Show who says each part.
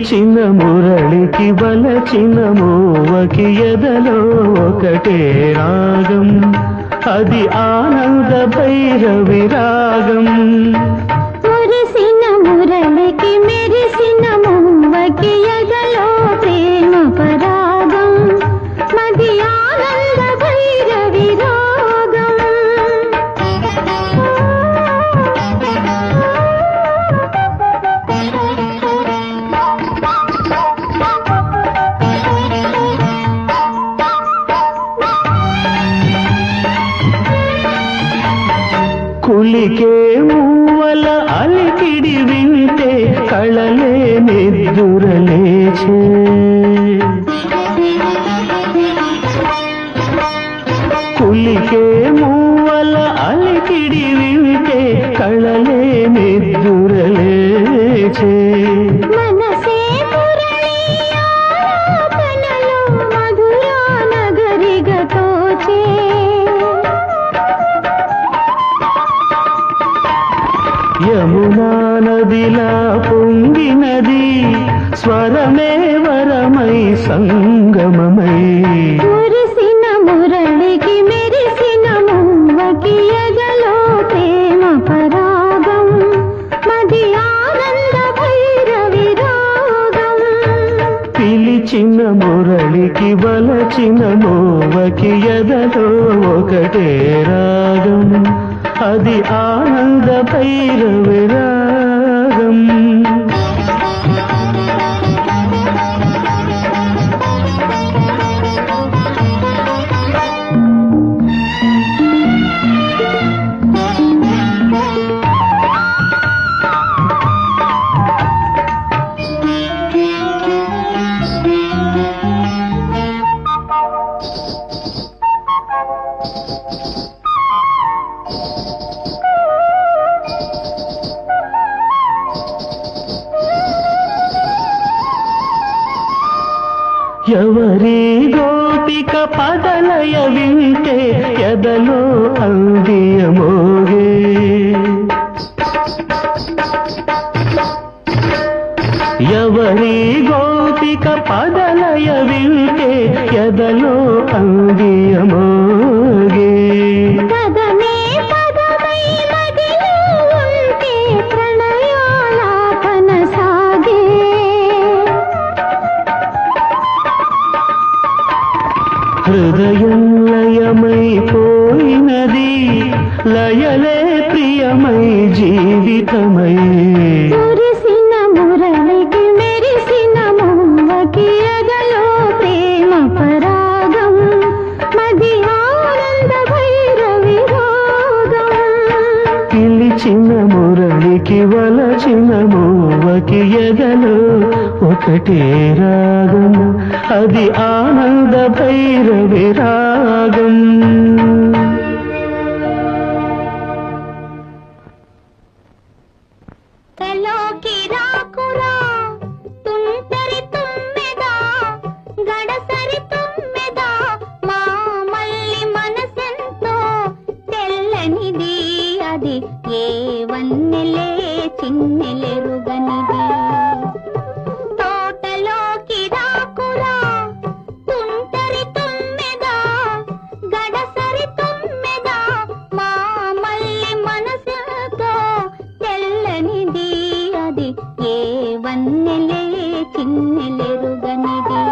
Speaker 1: పిలిచిన మురళికి వలచిన మూవకి ఎదలో ఒకటే రాగం, అది ఆనంద భైరవి రాగం.
Speaker 2: మురిసిన మురళికి మెరిసిన మూవకి ఎదలో ప్రేమ పరాగం, మది ఆనంద భైరవి రాగం.
Speaker 1: కులికే మూవల అలికిడి వింటే కళలే నిద్దురలేచే, కులికే మూవల అలికిడి వింటే కళలే నిద్దురలేచే.
Speaker 2: మనసే మురళి ఆలాపనలో మధురా నగరిగా తోచే,
Speaker 1: యమునా నదిలా పొంగినది స్వరమే వరమై సంగమమై.
Speaker 2: మురిసిన మురళికి మెరిసిన మూవకి ఎదలో ప్రేమ పరాగం, మది ఆనంద భైరవి రాగం.
Speaker 1: పిలిచిన మురళికి వలచిన మూవకి ఎదలో ఒకటే రాగం, అది ఆనంద భైరవి రాగం. ఎవరి గోపిక పదలయ వింటే ఎదలో అందియమోగే, ఎవరి గోపిక పదలయ వింటే ఎదలో అందియమోగే.
Speaker 2: పదమే పదమై మదిలో ఉంటే ప్రణయాలాపన సాగే,
Speaker 1: హృదయం లయమైపోయినది లయలే ప్రియమై జీవితమై.
Speaker 2: మురిసిన మురళికి మెరిసిన మూవకి ఎదలో ప్రేమ పరాగం, మది ఆనంద భైరవి రాగం.
Speaker 1: పిలిచిన మురళికి వలచిన మూవకి ఎదలో ఒకటే రాగం, అది ఆనంద భైరవి రాగం.
Speaker 2: తలోకి రాకురా తుంటరి తుమ్మెదా, గడసరి తుమ్మెదా, మా మల్లి మనసెంతో తెల్లనిది, అది ఏ వన్నెలే చిన్నెలెరుగనిది. తోటలోకి రాకురా తుంటరి తుమ్మెదా, గడసరి తుమ్మెదా, మా మల్లి మనసెంతో తెల్లనిది, అది ఏ వన్నెలే చిన్నెలెరుగనిది.